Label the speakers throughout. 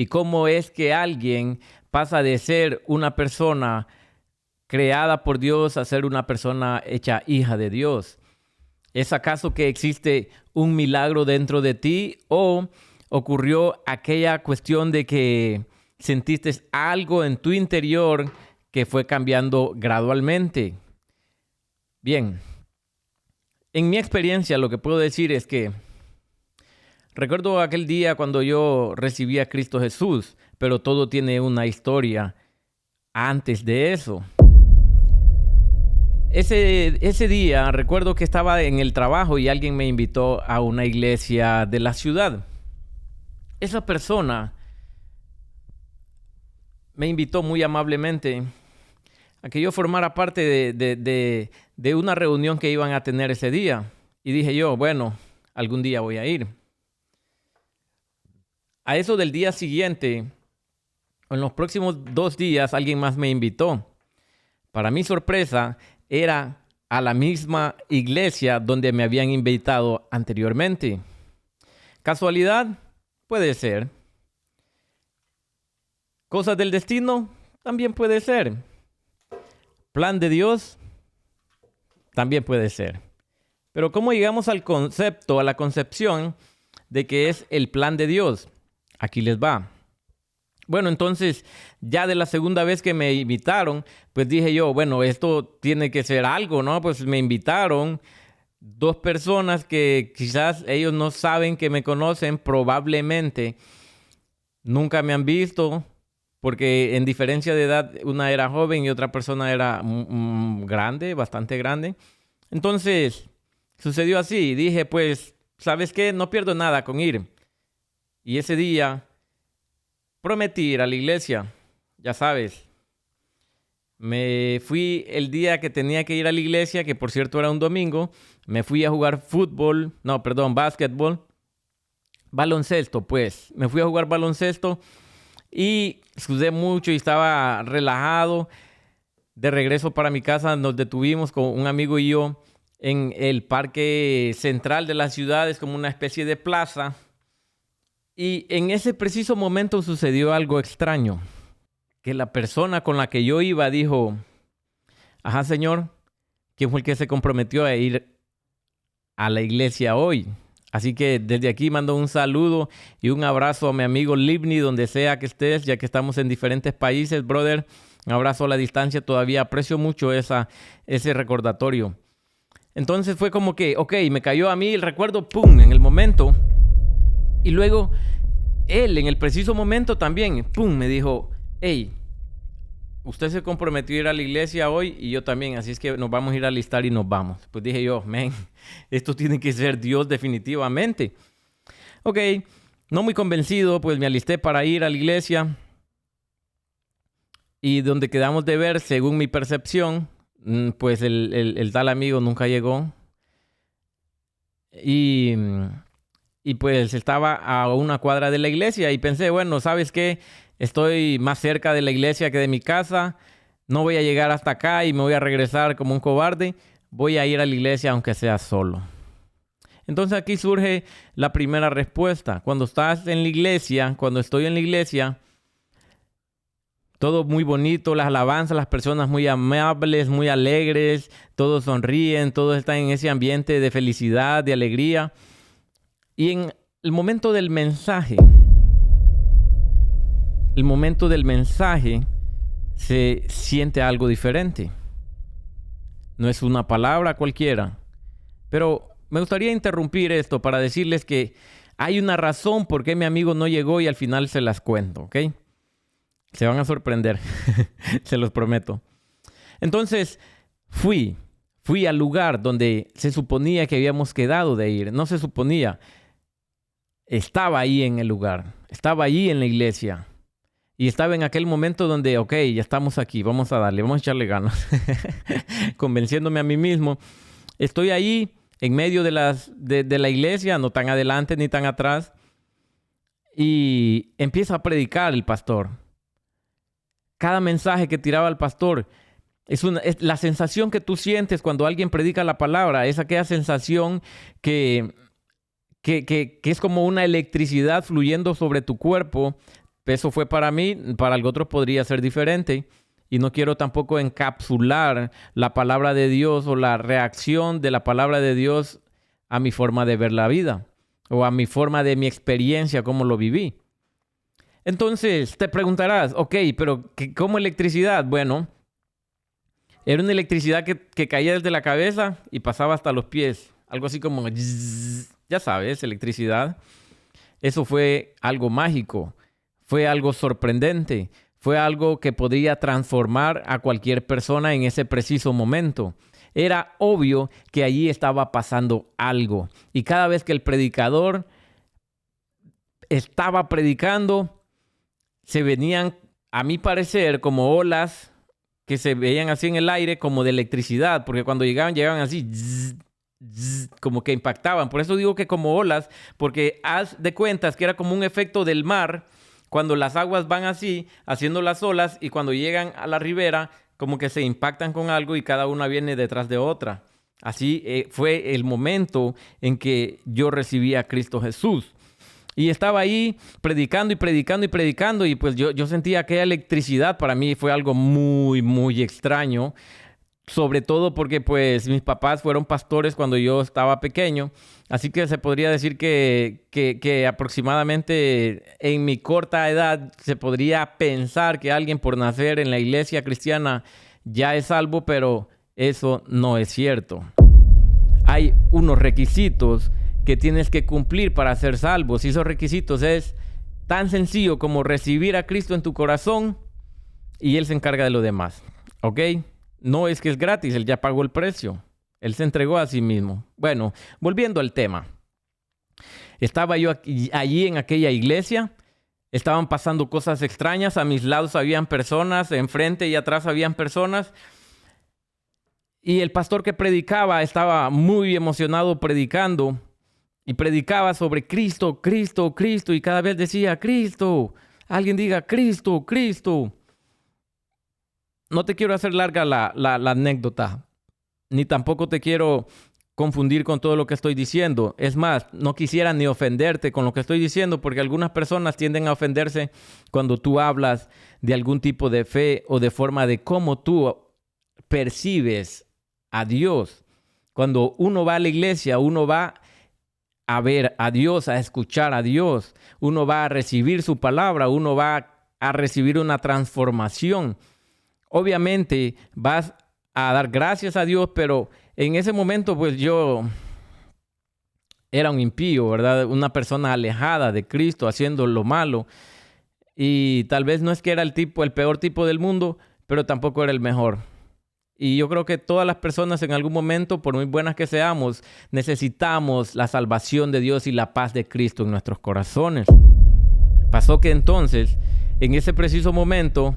Speaker 1: y cómo es que alguien pasa de ser una persona creada por Dios a ser una persona hecha hija de Dios. ¿Es acaso que existe un milagro dentro de ti o ocurrió aquella cuestión de que sentiste algo en tu interior que fue cambiando gradualmente? Bien, en mi experiencia lo que puedo decir es que recuerdo aquel día cuando yo recibí a Cristo Jesús, pero todo tiene una historia antes de eso. Ese día recuerdo que estaba en el trabajo y alguien me invitó a una iglesia de la ciudad. Esa persona me invitó muy amablemente a que yo formara parte de una reunión que iban a tener ese día. Y dije yo, bueno, algún día voy a ir. A eso del día siguiente, en los próximos 2 días, alguien más me invitó. Para mi sorpresa, era a la misma iglesia donde me habían invitado anteriormente. ¿Casualidad? Puede ser. ¿Cosas del destino? También puede ser. ¿Plan de Dios? También puede ser. Pero ¿cómo llegamos al concepto, a la concepción de que es el plan de Dios? Aquí les va. Bueno, entonces, ya de la segunda vez que me invitaron, pues dije yo, bueno, esto tiene que ser algo, ¿no? Pues me invitaron 2 personas que quizás ellos no saben que me conocen, probablemente nunca me han visto, porque en diferencia de edad, una era joven y otra persona era grande, bastante grande. Entonces, sucedió así. Dije, pues, ¿sabes qué? No pierdo nada con ir. Y ese día prometí ir a la iglesia, ya sabes. Me fui el día que tenía que ir a la iglesia, que por cierto era un domingo. Me fui a jugar básquetbol. Baloncesto, pues. Me fui a jugar baloncesto y sudé mucho y estaba relajado. De regreso para mi casa nos detuvimos con un amigo y yo en el parque central de la ciudad. Es como una especie de plaza. Y en ese preciso momento sucedió algo extraño, que la persona con la que yo iba dijo, ajá, señor, ¿quién fue el que se comprometió a ir a la iglesia hoy? Así que desde aquí mando un saludo y un abrazo a mi amigo Livni, donde sea que estés, ya que estamos en diferentes países, brother. Un abrazo a la distancia, todavía aprecio mucho ese recordatorio. Entonces fue como que, ok, me cayó a mí el recuerdo, pum, en el momento. Y luego él en el preciso momento también, pum, me dijo, hey, usted se comprometió a ir a la iglesia hoy y yo también, así es que nos vamos a ir a alistar y nos vamos. Pues dije yo, esto tiene que ser Dios definitivamente. Ok, no muy convencido, pues me alisté para ir a la iglesia y donde quedamos de ver, según mi percepción, pues el tal amigo nunca llegó y pues estaba a una cuadra de la iglesia y pensé, bueno, ¿sabes qué? Estoy más cerca de la iglesia que de mi casa. No voy a llegar hasta acá y me voy a regresar como un cobarde. Voy a ir a la iglesia aunque sea solo. Entonces aquí surge la primera respuesta. Cuando estás en la iglesia, cuando estoy en la iglesia, todo muy bonito, las alabanzas, las personas muy amables, muy alegres, todos sonríen, todos están en ese ambiente de felicidad, de alegría. Y en el momento del mensaje, se siente algo diferente. No es una palabra cualquiera. Pero me gustaría interrumpir esto para decirles que hay una razón por qué mi amigo no llegó y al final se las cuento, ¿ok? Se van a sorprender, se los prometo. Entonces, fui al lugar donde se suponía que habíamos quedado de ir. No se suponía. Estaba ahí en el lugar. Estaba ahí en la iglesia. Y estaba en aquel momento donde, ok, ya estamos aquí, vamos a darle, vamos a echarle ganas. Convenciéndome a mí mismo. Estoy ahí en medio de la iglesia, no tan adelante ni tan atrás. Y empieza a predicar el pastor. Cada mensaje que tiraba el pastor es la sensación que tú sientes cuando alguien predica la palabra. Es aquella sensación que es como una electricidad fluyendo sobre tu cuerpo. eso fue para mí, para el otro podría ser diferente. Y no quiero tampoco encapsular la palabra de Dios o la reacción de la palabra de Dios a mi forma de ver la vida o a mi forma de mi experiencia, cómo lo viví. Entonces te preguntarás, ok, pero ¿cómo electricidad? Bueno, era una electricidad que caía desde la cabeza y pasaba hasta los pies. Algo así como, ya sabes, electricidad. Eso fue algo mágico, fue algo sorprendente, fue algo que podía transformar a cualquier persona en ese preciso momento. Era obvio que allí estaba pasando algo. Y cada vez que el predicador estaba predicando, se venían, a mi parecer, como olas que se veían así en el aire, como de electricidad, porque cuando llegaban así, como que impactaban. Por eso digo que como olas, porque haz de cuentas que era como un efecto del mar, cuando las aguas van así, haciendo las olas, y cuando llegan a la ribera, como que se impactan con algo y cada una viene detrás de otra. Así fue el momento en que yo recibí a Cristo Jesús. Y estaba ahí predicando y predicando y predicando, y pues yo sentía aquella electricidad. Para mí fue algo muy, muy extraño. Sobre todo porque pues mis papás fueron pastores cuando yo estaba pequeño. Así que se podría decir que aproximadamente en mi corta edad se podría pensar que alguien por nacer en la iglesia cristiana ya es salvo, pero eso no es cierto. Hay unos requisitos que tienes que cumplir para ser salvo. Y esos requisitos es tan sencillo como recibir a Cristo en tu corazón y Él se encarga de lo demás. ¿Ok? No es que es gratis, Él ya pagó el precio. Él se entregó a sí mismo. Bueno, volviendo al tema. Estaba yo allí en aquella iglesia. Estaban pasando cosas extrañas. A mis lados habían personas, enfrente y atrás habían personas. Y el pastor que predicaba estaba muy emocionado predicando. Y predicaba sobre Cristo, Cristo, Cristo. Y cada vez decía, Cristo. Alguien diga, Cristo, Cristo. No te quiero hacer larga la anécdota, ni tampoco te quiero confundir con todo lo que estoy diciendo. Es más, no quisiera ni ofenderte con lo que estoy diciendo, porque algunas personas tienden a ofenderse cuando tú hablas de algún tipo de fe o de forma de cómo tú percibes a Dios. Cuando uno va a la iglesia, uno va a ver a Dios, a escuchar a Dios. Uno va a recibir su palabra, uno va a recibir una transformación. Obviamente vas a dar gracias a Dios, pero en ese momento pues yo era un impío, ¿verdad? Una persona alejada de Cristo, haciendo lo malo. Y tal vez no es que era el peor tipo del mundo, pero tampoco era el mejor. Y yo creo que todas las personas en algún momento, por muy buenas que seamos, necesitamos la salvación de Dios y la paz de Cristo en nuestros corazones. Pasó que entonces, en ese preciso momento,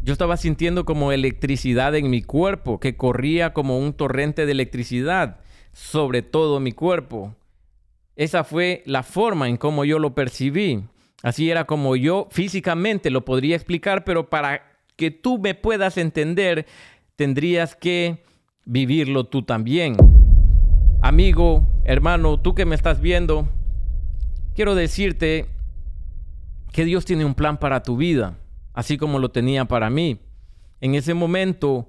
Speaker 1: yo estaba sintiendo como electricidad en mi cuerpo, que corría como un torrente de electricidad sobre todo mi cuerpo. Esa fue la forma en cómo yo lo percibí. Así era como yo físicamente lo podría explicar, pero para que tú me puedas entender, tendrías que vivirlo tú también. Amigo, hermano, tú que me estás viendo, quiero decirte que Dios tiene un plan para tu vida, así como lo tenía para mí. En ese momento,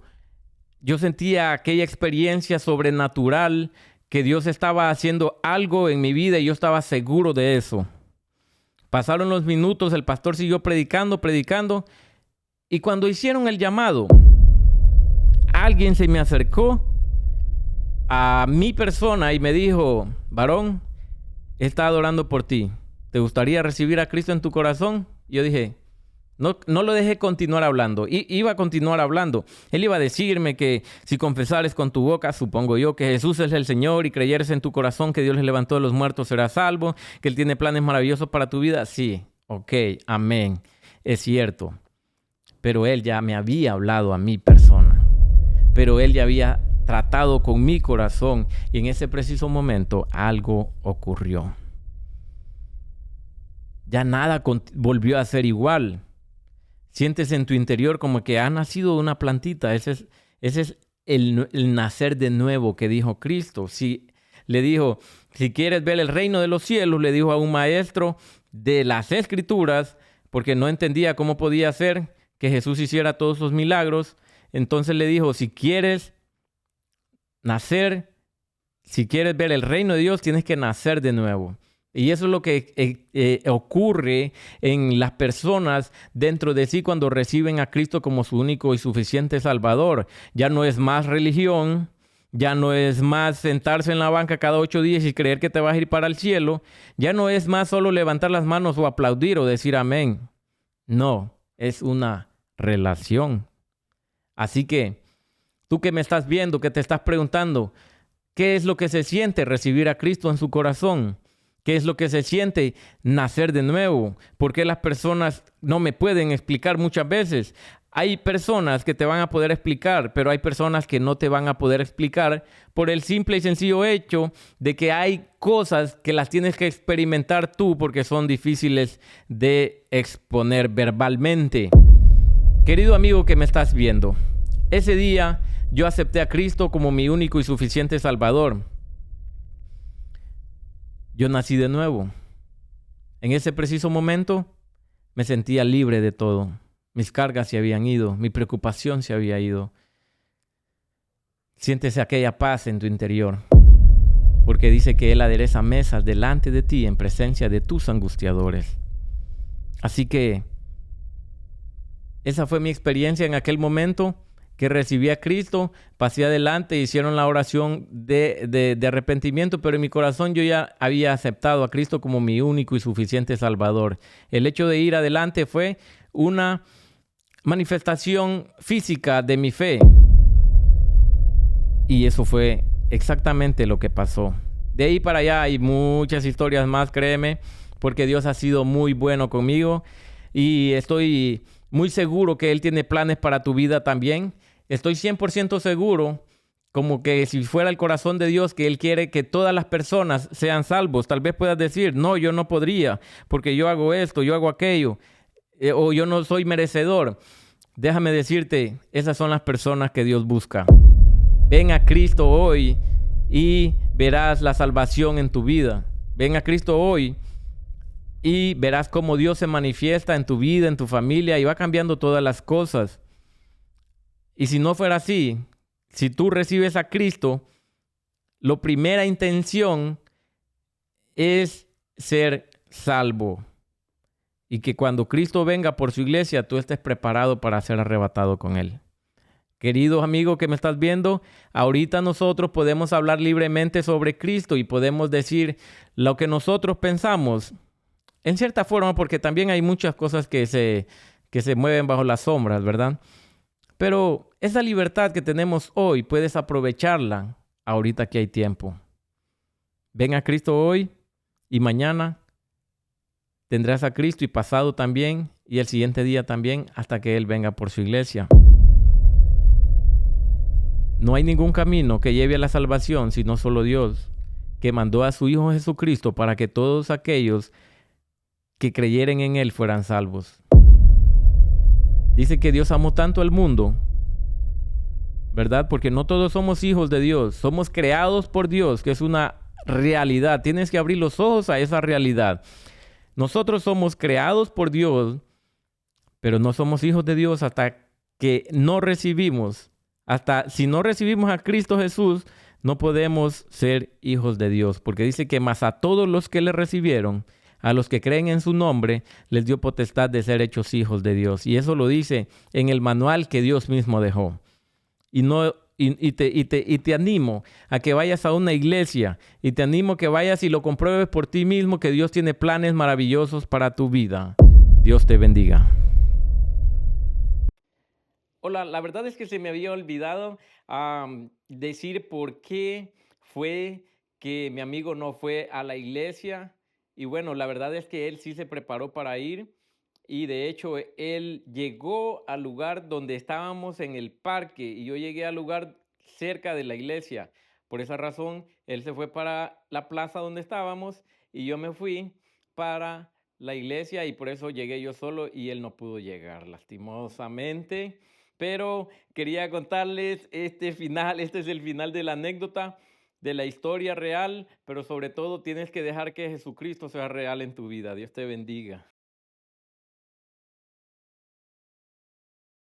Speaker 1: yo sentía aquella experiencia sobrenatural, que Dios estaba haciendo algo en mi vida y yo estaba seguro de eso. Pasaron los minutos, el pastor siguió predicando, y cuando hicieron el llamado, alguien se me acercó a mi persona y me dijo, varón, he estado orando por ti. ¿Te gustaría recibir a Cristo en tu corazón? Y yo dije, no lo dejé continuar hablando. Iba a continuar hablando. Él iba a decirme que si confesares con tu boca, supongo yo, que Jesús es el Señor y creyeres en tu corazón que Dios les levantó de los muertos, serás salvo, que Él tiene planes maravillosos para tu vida. Sí, ok, amén. Es cierto. Pero Él ya me había hablado a mi persona. Pero Él ya había tratado con mi corazón y en ese preciso momento algo ocurrió. Ya nada volvió a ser igual. Sientes en tu interior como que ha nacido una plantita. Ese es el nacer de nuevo que dijo Cristo. Le dijo, si quieres ver el reino de los cielos, le dijo a un maestro de las Escrituras, porque no entendía cómo podía ser que Jesús hiciera todos esos milagros. Entonces le dijo, si quieres nacer, si quieres ver el reino de Dios, tienes que nacer de nuevo. Y eso es lo que ocurre en las personas dentro de sí cuando reciben a Cristo como su único y suficiente Salvador. Ya no es más religión, ya no es más sentarse en la banca cada 8 días y creer que te vas a ir para el cielo. Ya no es más solo levantar las manos o aplaudir o decir amén. No, es una relación. Así que tú que me estás viendo, que te estás preguntando, ¿qué es lo que se siente recibir a Cristo en su corazón? ¿Qué es lo que se siente nacer de nuevo? ¿Por qué las personas no me pueden explicar muchas veces? Hay personas que te van a poder explicar, pero hay personas que no te van a poder explicar por el simple y sencillo hecho de que hay cosas que las tienes que experimentar tú porque son difíciles de exponer verbalmente. Querido amigo que me estás viendo, ese día yo acepté a Cristo como mi único y suficiente Salvador. Yo nací de nuevo. En ese preciso momento me sentía libre de todo. Mis cargas se habían ido, mi preocupación se había ido. Siéntese aquella paz en tu interior, porque dice que Él adereza mesas delante de ti en presencia de tus angustiadores. Así que esa fue mi experiencia en aquel momento que recibí a Cristo, pasé adelante, hicieron la oración de arrepentimiento, pero en mi corazón yo ya había aceptado a Cristo como mi único y suficiente Salvador. El hecho de ir adelante fue una manifestación física de mi fe. Y eso fue exactamente lo que pasó. De ahí para allá hay muchas historias más, créeme, porque Dios ha sido muy bueno conmigo y estoy muy seguro que Él tiene planes para tu vida también. Estoy 100% seguro, como que si fuera el corazón de Dios, que Él quiere que todas las personas sean salvos. Tal vez puedas decir, no, yo no podría, porque yo hago esto, yo hago aquello, o yo no soy merecedor. Déjame decirte, esas son las personas que Dios busca. Ven a Cristo hoy y verás la salvación en tu vida. Ven a Cristo hoy y verás cómo Dios se manifiesta en tu vida, en tu familia y va cambiando todas las cosas. Y si no fuera así, si tú recibes a Cristo, la primera intención es ser salvo. Y que cuando Cristo venga por su iglesia, tú estés preparado para ser arrebatado con Él. Queridos amigos que me estás viendo, ahorita nosotros podemos hablar libremente sobre Cristo y podemos decir lo que nosotros pensamos. En cierta forma, porque también hay muchas cosas que se mueven bajo las sombras, ¿verdad? Pero esa libertad que tenemos hoy, puedes aprovecharla ahorita que hay tiempo. Ven a Cristo hoy y mañana tendrás a Cristo y pasado también y el siguiente día también hasta que Él venga por su iglesia. No hay ningún camino que lleve a la salvación sino solo Dios, que mandó a su Hijo Jesucristo para que todos aquellos que creyeren en Él fueran salvos. Dice que Dios amó tanto al mundo, ¿verdad? Porque no todos somos hijos de Dios, somos creados por Dios, que es una realidad. Tienes que abrir los ojos a esa realidad. Nosotros somos creados por Dios, pero no somos hijos de Dios hasta que no recibimos. Hasta si no recibimos a Cristo Jesús, no podemos ser hijos de Dios, porque dice que más a todos los que le recibieron, a los que creen en su nombre, les dio potestad de ser hechos hijos de Dios. Y eso lo dice en el manual que Dios mismo dejó. Y te animo a que vayas a una iglesia y te animo a que vayas y lo compruebes por ti mismo que Dios tiene planes maravillosos para tu vida. Dios te bendiga. Hola, la verdad es que se me había olvidado decir por qué fue que mi amigo no fue a la iglesia. Y bueno, la verdad es que él sí se preparó para ir. Y de hecho, él llegó al lugar donde estábamos en el parque y yo llegué al lugar cerca de la iglesia. Por esa razón, él se fue para la plaza donde estábamos y yo me fui para la iglesia y por eso llegué yo solo y él no pudo llegar, lastimosamente. Pero quería contarles este final, este es el final de la anécdota, de la historia real, pero sobre todo tienes que dejar que Jesucristo sea real en tu vida. Dios te bendiga.